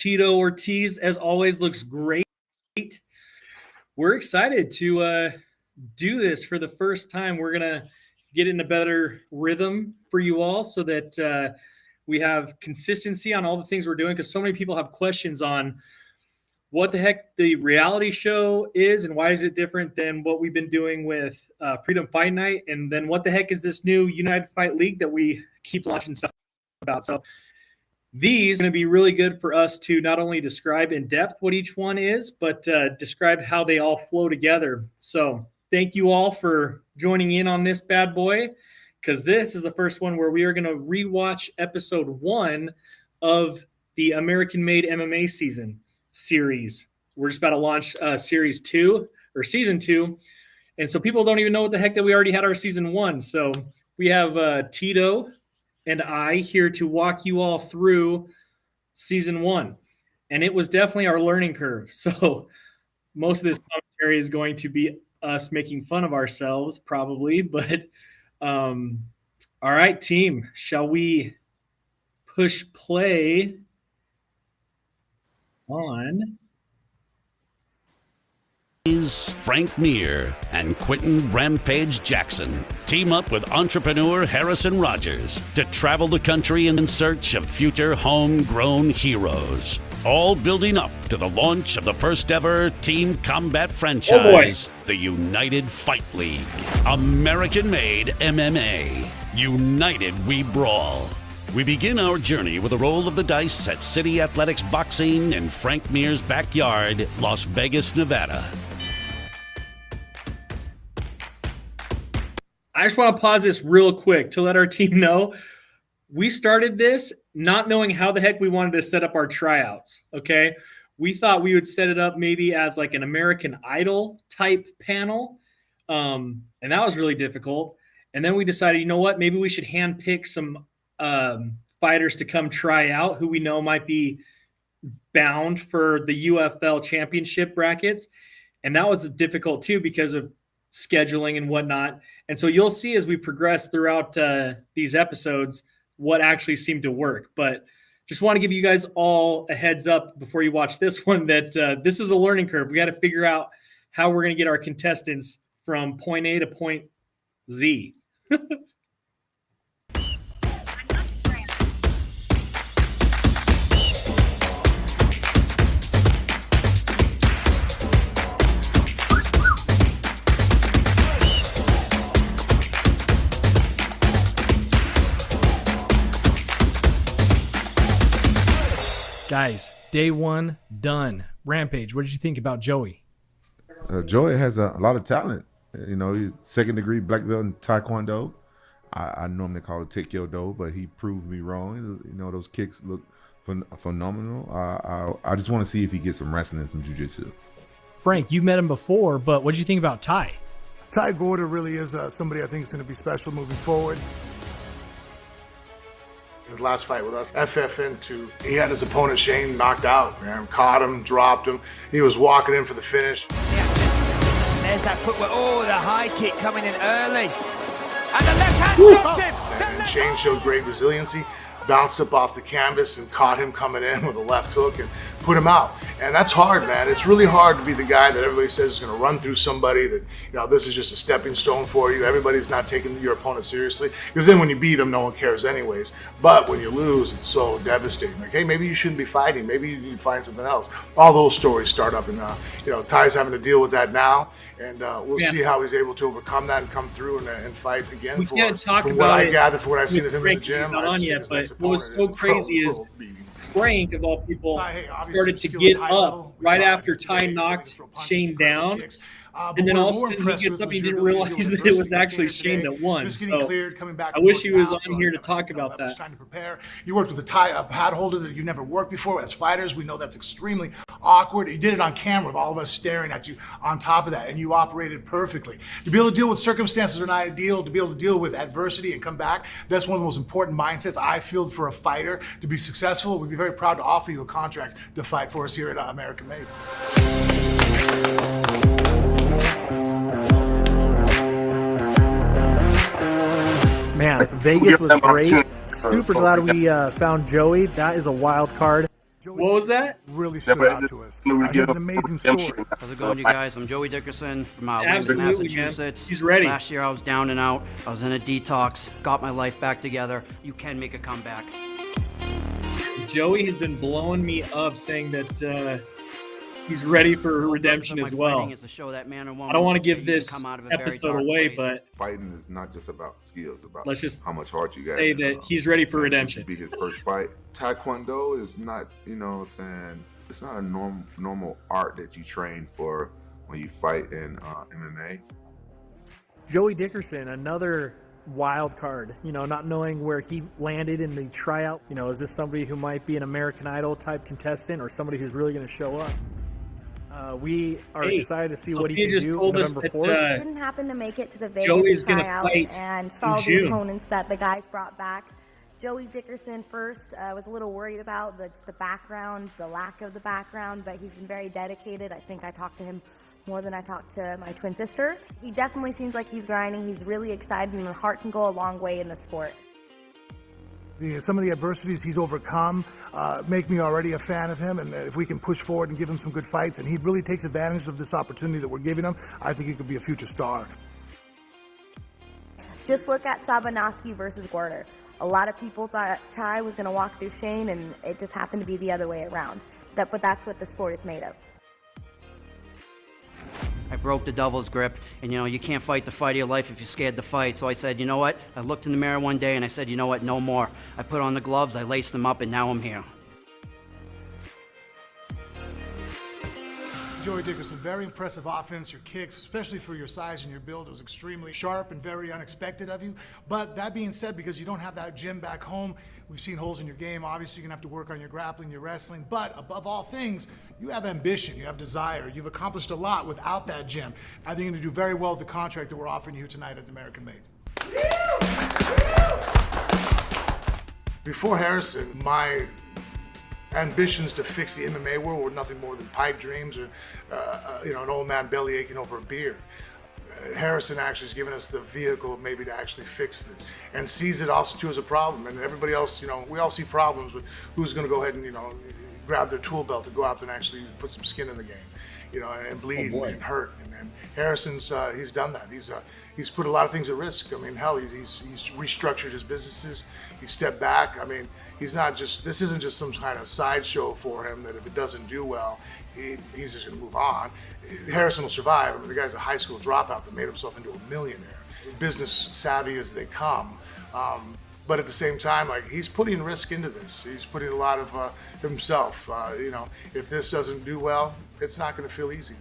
Tito Ortiz, as always, looks great. We're excited to do this for the first time. We're going to get in a better rhythm for you all so that we have consistency on all the things we're doing, because so many people have questions on what the heck the reality show is and why is it different than what we've been doing with Freedom Fight Night, and then what the heck is this new United Fight League that we keep launching stuff about. So these are going to be really good for us to not only describe in depth what each one is, but describe how they all flow together. So thank you all for joining in on this bad boy, because this is the first one where we are going to rewatch episode 1 of the American Made MMA series. We're just about to launch series 2 or season 2. And so people don't even know what the heck that we already had our season 1. So we have Tito and I here to walk you all through season 1. And it was definitely our learning curve. So most of this commentary is going to be us making fun of ourselves probably, but all right, team, shall we push play on Frank MIR and QUINTON Rampage Jackson team up with entrepreneur Harrison Rogers to travel the country in search of future homegrown heroes, all building up to the launch of the first ever team combat franchise, the United Fight League. American Made MMA. United We Brawl. We begin our journey with a roll of the dice at City Athletics Boxing in Frank MIR's backyard, Las Vegas, Nevada. I just want to pause this real quick to let our team know we started this not knowing how the heck we wanted to set up our tryouts, okay? We thought we would set it up maybe as like an American Idol type panel, and that was really difficult. And then we decided, you know what, maybe we should handpick some fighters to come try out who we know might be bound for the UFL championship brackets. And that was difficult too because of scheduling and whatnot. And so you'll see as we progress throughout these episodes what actually seemed to work. But just want to give you guys all a heads up before you watch this one that this is a learning curve. We got to figure out how we're going to get our contestants from point A to point Z. Guys, day 1 done. Rampage, what did you think about Joey? Joey has a lot of talent. You know, he's second-degree black belt in Taekwondo. I normally call it Taekwondo, but he proved me wrong. You know, those kicks look phenomenal. I just want to see if he gets some wrestling and some jiu-jitsu. Frank, you met him before, but what did you think about Ty? Ty Gorder really is somebody I think is going to be special moving forward. His last fight with us, FFN2, he had his opponent Shane knocked out, man. Caught him, dropped him. He was walking in for the finish. Yeah. There's that footwork. Oh, the high kick coming in early. And the left hand dropped him. And Shane showed great resiliency, bounced up off the canvas and caught him coming in with a left hook and put him out. And that's hard, man. It's really hard to be the guy that everybody says is going to run through somebody, that, you know, this is just a stepping stone for you. Everybody's not taking your opponent seriously, because then when you beat them, no one cares anyways. But when you lose, it's so devastating. Like, hey, maybe you shouldn't be fighting. Maybe you need to find something else. All those stories start up, and you know, Ty's having to deal with that now, and we'll see how he's able to overcome that and come through and fight again. We can't talk from about what I it gather, from what I've seen of him in the Frank's gym. not on yet, but what was so crazy is Frank, of all people, started to get up right after Ty knocked Shane down. And then all of a sudden he gets up and he didn't realize that it was actually Shane that won. So I wish he was on here to talk about that. Trying to prepare. You worked with a pad holder that you never worked before. As fighters, we know that's extremely awkward. You did it on camera with all of us staring at you on top of that, and you operated perfectly. To be able to deal with circumstances are not ideal, to be able to deal with adversity and come back, that's one of the most important mindsets I feel for a fighter to be successful. We'd be very proud to offer you a contract to fight for us here at American Made. Man, Vegas was great. Super glad we found Joey. That is a wild card. What was that? Really stood out to us. He has an amazing story. How's it going, you guys? I'm Joey Dickerson from Williamson, Absolutely, Massachusetts. man. He's ready. Last year I was down and out. I was in a detox, got my life back together. You can make a comeback. Joey has been blowing me up saying that he's ready for redemption as well. Is to show that man or woman I don't want to give that you this can come out of a very episode dark away, place. but Fighting is not just about skills, it's about let's just how much heart you got. say that he's ready for redemption. This would be his first fight. Taekwondo is not, you know what I'm saying, it's not a normal art that you train for when you fight in MMA. Joey Dickerson, another wild card, you know, not knowing where he landed in the tryout. You know, is this somebody who might be an American Idol type contestant or somebody who's really going to show up? We are excited to see what he can just do told November us that, 4th. Didn't happen to make it to the Vegas Joey's gonna tryouts fight and saw in the June. opponents that the guys brought back. Joey Dickerson first was a little worried about just the background, the lack of the background, but he's been very dedicated. I think I talked to him more than I talked to my twin sister. He definitely seems like he's grinding. He's really excited, and the heart can go a long way in the sport. Some of the adversities he's overcome make me already a fan of him, and if we can push forward and give him some good fights, and he really takes advantage of this opportunity that we're giving him, I think he could be a future star. Just look at Sabanowski versus Gorder. A lot of people thought Ty was going to walk through Shane, and it just happened to be the other way around. But that's what the sport is made of. I broke the devil's grip, and you know, you can't fight the fight of your life if you're scared to fight. So I said, you know what? I looked in the mirror one day and I said, you know what? No more. I put on the gloves, I laced them up, and now I'm here. Joey Dickerson, very impressive offense. Your kicks, especially for your size and your build, was extremely sharp and very unexpected of you. But that being said, because you don't have that gym back home, we've seen holes in your game. Obviously, you're gonna have to work on your grappling, your wrestling. But above all things, you have ambition, you have desire. You've accomplished a lot without that gym. I think you're gonna do very well with the contract that we're offering you tonight at the American Made. Before Harrison, my ambitions to fix the MMA world were nothing more than pipe dreams or an old man belly aching over a beer. Harrison actually has given us the vehicle maybe to actually fix this, and sees it also too as a problem. And everybody else, you know, we all see problems, but who's going to go ahead and, you know, grab their tool belt to go out there and actually put some skin in the game, you know, and bleed and hurt. And Harrison's he's done that. He's put a lot of things at risk. I mean, hell, he's restructured his businesses. He stepped back. I mean, he's not just, this isn't just some kind of sideshow for him that if it doesn't do well, he's just going to move on. Harrison will survive. I mean, the guy's a high school dropout that made himself into a millionaire. Business savvy as they come. But at the same time, like, he's putting risk into this. He's putting a lot of himself. You know, if this doesn't do well, it's not going to feel easy.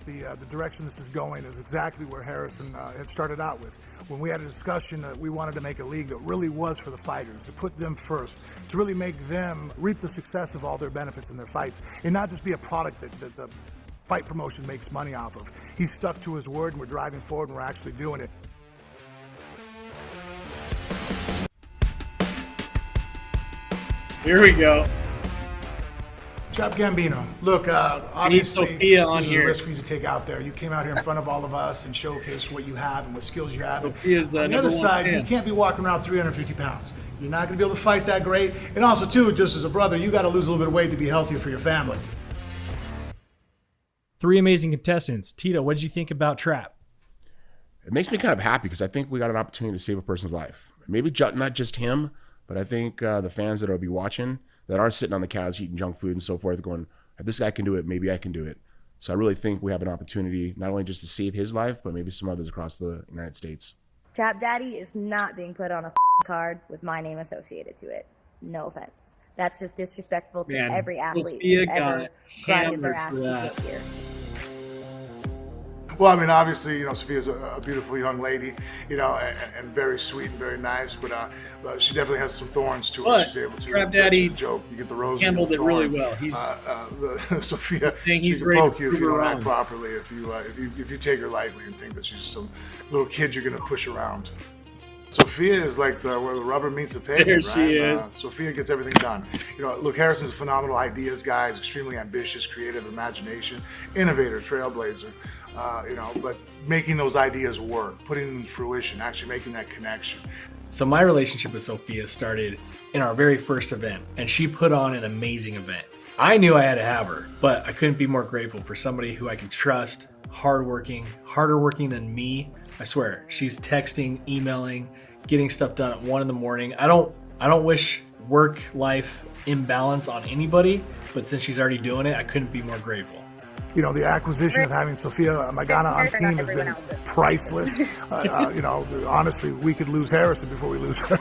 The direction this is going is exactly where Harrison had started out with. When we had a discussion that we wanted to make a league that really was for the fighters, to put them first, to really make them reap the success of all their benefits in their fights, and not just be a product that the fight promotion makes money off of. He stuck to his word, and we're driving forward, and we're actually doing it. Here we go. Chap Gambino, look, obviously Sophia on this is here. a risk for you to take out there. You came out here in front of all of us and showcased what you have and what skills you have. Sophia's, on the number other one side, fan. you can't be walking around 350 pounds. You're not going to be able to fight that great. And also, too, just as a brother, you got to lose a little bit of weight to be healthier for your family. Three amazing contestants. Tito, what did you think about Trap? It makes me kind of happy because I think we got an opportunity to save a person's life. Maybe not just him, but I think the fans that will be watching that are sitting on the couch eating junk food and so forth going, if this guy can do it, maybe I can do it. So I really think we have an opportunity not only just to save his life, but maybe some others across the United States. Trap Daddy is not being put on a card with my name associated to it. No offense. That's just disrespectful to Man, every athlete Sophia who's ever got grinded their hammered ass for to that. get here. Well, I mean, obviously, you know, Sophia's a beautiful young lady, you know, and very sweet and very nice, but she definitely has some thorns to her. But She's able to Trap Daddy joke. You get the rose. handled you get it the really thorn. well. He's Sophia. saying She he's can ready to poke you if prove you her don't act wrong. properly. If you take her lightly and think that she's some little kid you're gonna push around. Sophia is like where the rubber meets the pavement, There right? she is. Sophia gets everything done. You know, look, Harrison's a phenomenal ideas guy. He's extremely ambitious, creative, imagination, innovator, trailblazer. You know, but making those ideas work, putting them in fruition, actually making that connection. So my relationship with Sophia started in our very first event, and she put on an amazing event. I knew I had to have her, but I couldn't be more grateful for somebody who I can trust, hardworking, harder working than me. I swear, she's texting, emailing, getting stuff done at 1 in. I don't wish work-life imbalance on anybody, but since she's already doing it, I couldn't be more grateful. You know, the acquisition of having Sophia Magana on team has been priceless. You know, honestly, we could lose Harrison before we lose her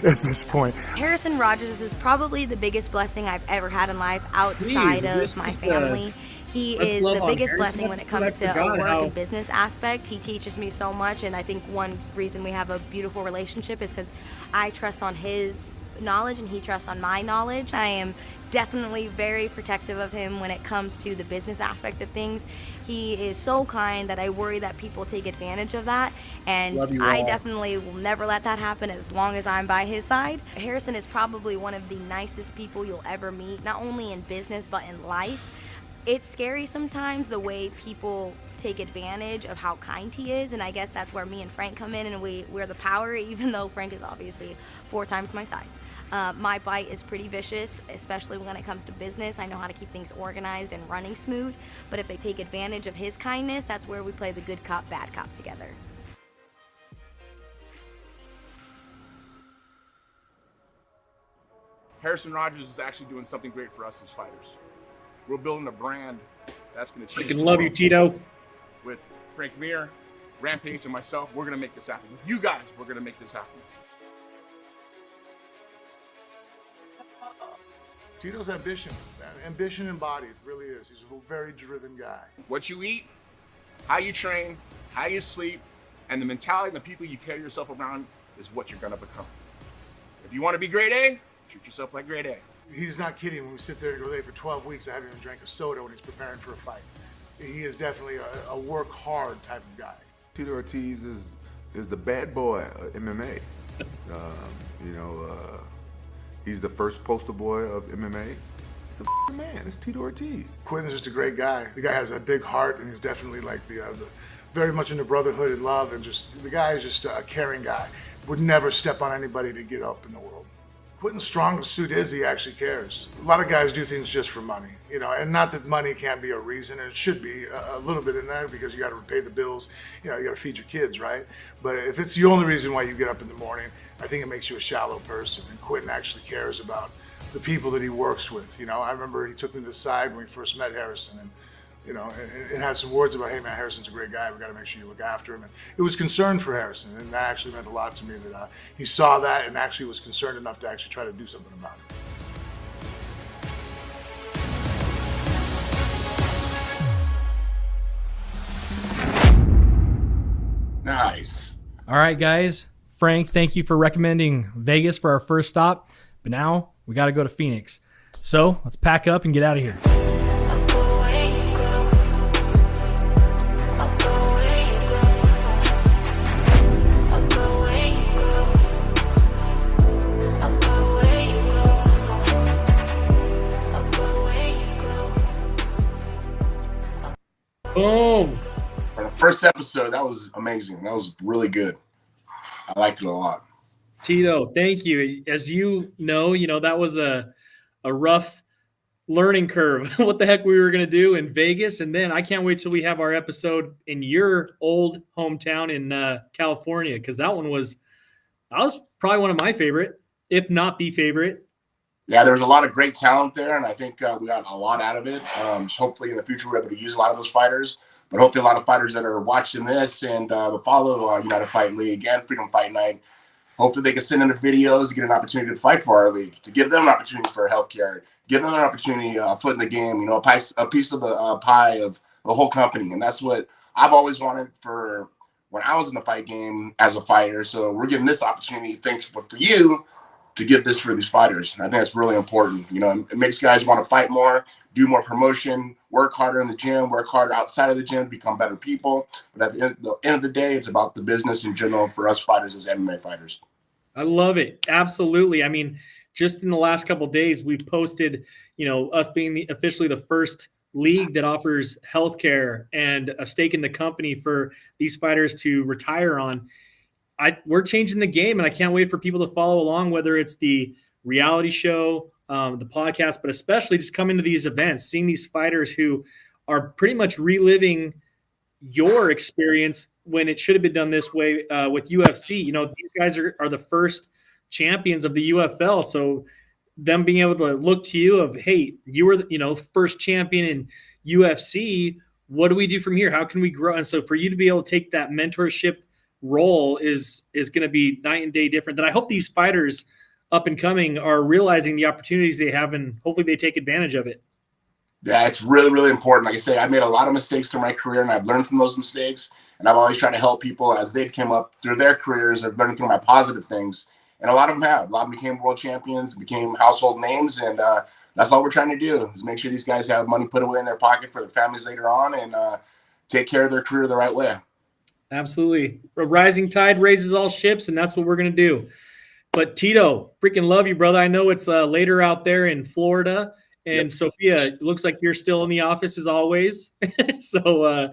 at this point. Harrison Rogers is probably the biggest blessing I've ever had in life outside of my family. He is the biggest blessing when it comes to a work and business aspect. He teaches me so much, and I think one reason we have a beautiful relationship is because I trust on his knowledge and he trusts on my knowledge. I am definitely very protective of him when it comes to the business aspect of things. He is so kind that I worry that people take advantage of that, and I definitely will never let that happen as long as I'm by his side. Harrison is probably one of the nicest people you'll ever meet, not only in business but in life. It's scary sometimes the way people take advantage of how kind he is, and I guess that's where me and Frank come in, and we're the power, even though Frank is obviously 4 times my size. My bite is pretty vicious, especially when it comes to business. I know how to keep things organized and running smooth, but if they take advantage of his kindness, that's where we play the good cop, bad cop together. Harrison Rogers is actually doing something great for us as fighters. We're building a brand that's going to change. I can love you, Tito. With Frank MIR, Rampage, and myself, we're going to make this happen. With you guys, we're going to make this happen. Tito's ambition, man. Ambition embodied, really is. He's a very driven guy. What you eat, how you train, how you sleep, and the mentality and the people you carry yourself around is what you're going to become. If you want to be grade A, treat yourself like grade A. He's not kidding when we sit there and go, hey, for 12 weeks, I haven't even drank a soda when he's preparing for a fight. He is definitely a work hard type of guy. TITO Ortiz is the bad boy of MMA. He's the first poster boy of MMA. He's the man. It's TITO Ortiz. Quinton's just a great guy. The guy has a big heart, and he's definitely like the very much into brotherhood and love, and just the guy is just a caring guy. Would never step on anybody to get up in the world. Quinton's strongest suit is he actually cares. A lot of guys do things just for money, you know, and not that money can't be a reason, and it should be a little bit in there because you got to pay the bills, you know, you got to feed your kids, right? But if it's the only reason why you get up in the morning, I think it makes you a shallow person, and Quinton actually cares about the people that he works with. You know, I remember he took me to the side when we first met Harrison, and you know, it had some words about, hey man, Harrison's a great guy, we got to make sure you look after him. And it was concern for Harrison, and that actually meant a lot to me that he saw that and actually was concerned enough to actually try to do something about it. Nice. All right, guys. Frank, thank you for recommending Vegas for our first stop, but now we got to go to Phoenix. So let's pack up and get out of here. Boom. For the first episode, that was amazing. That was really good. I liked it a lot. Tito, thank you. As you know, that was a rough learning curve. What the heck we were going to do in Vegas. And then I can't wait till we have our episode in your old hometown in California, because that was probably one of my favorite, if not the favorite. Yeah, there's a lot of great talent there, and I think we got a lot out of it. Hopefully in the future we're able to use a lot of those fighters, but hopefully a lot of fighters that are watching this and follow United Fight League and Freedom Fight Night, hopefully they can send in their videos to get an opportunity to fight for our league, to give them an opportunity for healthcare, give them an opportunity, a foot in the game, a piece of the pie of the whole company. And that's what I've always wanted for when I was in the fight game as a fighter. So we're giving this opportunity, thanks for you, to give this for these fighters. And I think that's really important. It makes guys want to fight more, do more promotion, work harder in the gym, work harder outside of the gym, become better people. But at the end of the day, it's about the business in general for us fighters as MMA fighters. I love it. Absolutely. I mean, just in the last couple of days, we've posted, us being officially the first league that offers healthcare and a stake in the company for these fighters to retire on. we're changing the game, and I can't wait for people to follow along, whether it's the reality show, the podcast, but especially just coming to these events, seeing these fighters who are pretty much reliving your experience when it should have been done this way with UFC. You know, these guys are the first champions of the UFL. So them being able to look to you of, hey, you were the, first champion in UFC. What do we do from here? How can we grow? And so for you to be able to take that mentorship role is going to be night and day different. That I hope these fighters up and coming are realizing the opportunities they have, and hopefully they take advantage of it. Yeah, it's really, really important. Like I say, I made a lot of mistakes through my career, and I've learned from those mistakes. And I've always tried to help people as they came up through their careers. I've learned through my positive things. And a lot of them have. A lot of them became world champions, became household names. And that's all we're trying to do, is make sure these guys have money put away in their pocket for their families later on, and take care of their career the right way. Absolutely. A rising tide raises all ships, and that's what we're going to do. But Tito, freaking love you, brother. I know it's later out there in Florida. And yep. Sophia, it looks like you're still in the office as always. So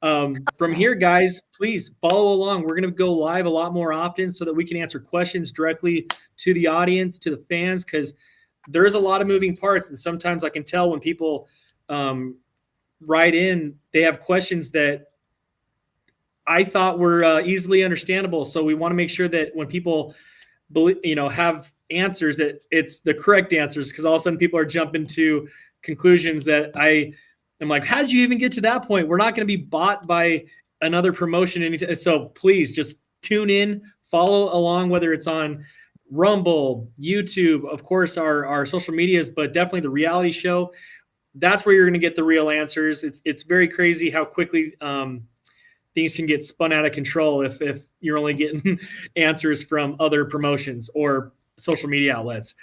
from here, guys, please follow along. We're going to go live a lot more often so that we can answer questions directly to the audience, to the fans, because there is a lot of moving parts. And sometimes I can tell when people write in, they have questions that I thought were easily understandable. So we want to make sure that when people have answers, that it's the correct answers, because all of a sudden people are jumping to conclusions that I am like, how did you even get to that point? We're not going to be bought by another promotion anytime. So please just tune in, follow along, whether it's on Rumble, YouTube, of course, our social medias, but definitely the reality show. That's where you're going to get the real answers. It's very crazy how quickly things can get spun out of control if you're only getting answers from other promotions or social media outlets.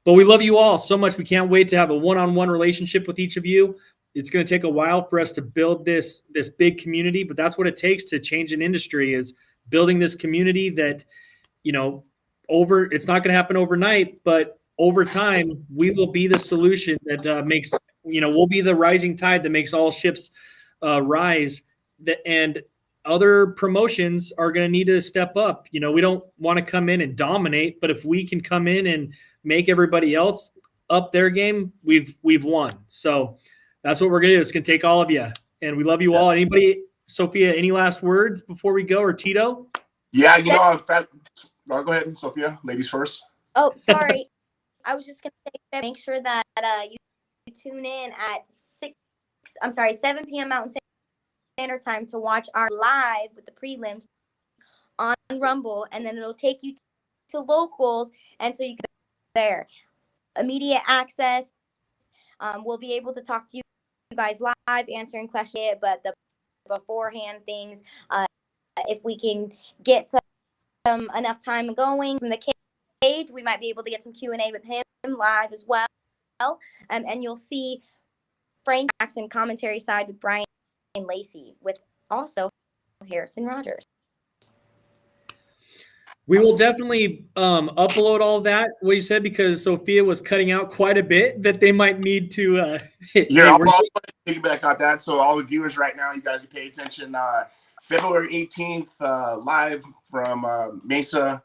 But we love you all so much. We can't wait to have a one-on-one relationship with each of you. It's going to take a while for us to build this big community, but that's what it takes to change an industry, is building this community that, it's not going to happen overnight, but over time we will be the solution that makes, we'll be the rising tide that makes all ships rise. And other promotions are going to need to step up. We don't want to come in and dominate, but if we can come in and make everybody else up their game, we've won. So that's what we're going to do. It's going to take all of you, and we love you all. Anybody, Sophia, any last words before we go, or Tito? Yeah, go ahead, Sophia. Ladies first. Oh, sorry. I was just going to say that make sure that you tune in at 7 p.m. Mountain Standard Time to watch our live with the prelims on Rumble, and then it'll take you to locals, and so you can there immediate access. We'll be able to talk to you guys live, answering questions, but the beforehand things, if we can get some enough time going from the cage, we might be able to get some Q&A with him live as well. And you'll see Frank Jackson commentary side with Brian Lacey, with also Harrison Rogers. We will definitely upload all of that, what you said, because Sophia was cutting out quite a bit that they might need to I'll piggyback on that. So all the viewers right now, you guys can pay attention. February 18th, live from Mesa,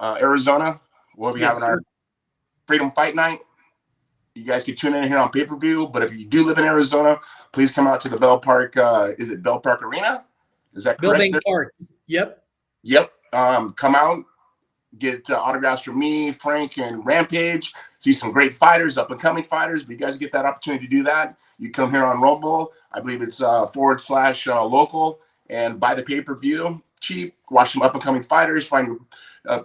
Arizona. We'll be having our Freedom Fight Night. You guys can tune in here on pay-per-view, but if you do live in Arizona, please come out to the Bell Park. Is it Bell Park Arena? Is that correct? Bell Bank Park. Yep. Come out, get autographs from me, Frank, and Rampage. See some great fighters, up-and-coming fighters. But you guys get that opportunity to do that, you come here on Rumble. I believe it's /local, and buy the pay-per-view cheap. Watch some up-and-coming fighters. Find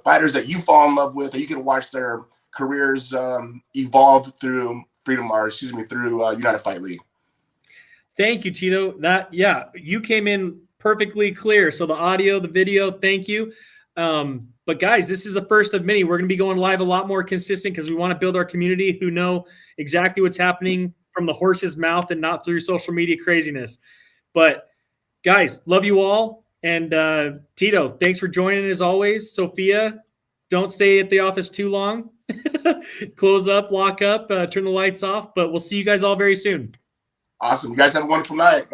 fighters that you fall in love with, that you can watch their careers evolve through United Fight League. Thank you, Tito. You came in perfectly clear. So the audio, the video, thank you. But guys, this is the first of many. We're going to be going live a lot more consistent, because we want to build our community who know exactly what's happening from the horse's mouth and not through social media craziness. But guys, love you all. And Tito, thanks for joining as always. Sophia, don't stay at the office too long. Close up, lock up, turn the lights off. But we'll see you guys all very soon. Awesome. You guys have a wonderful night.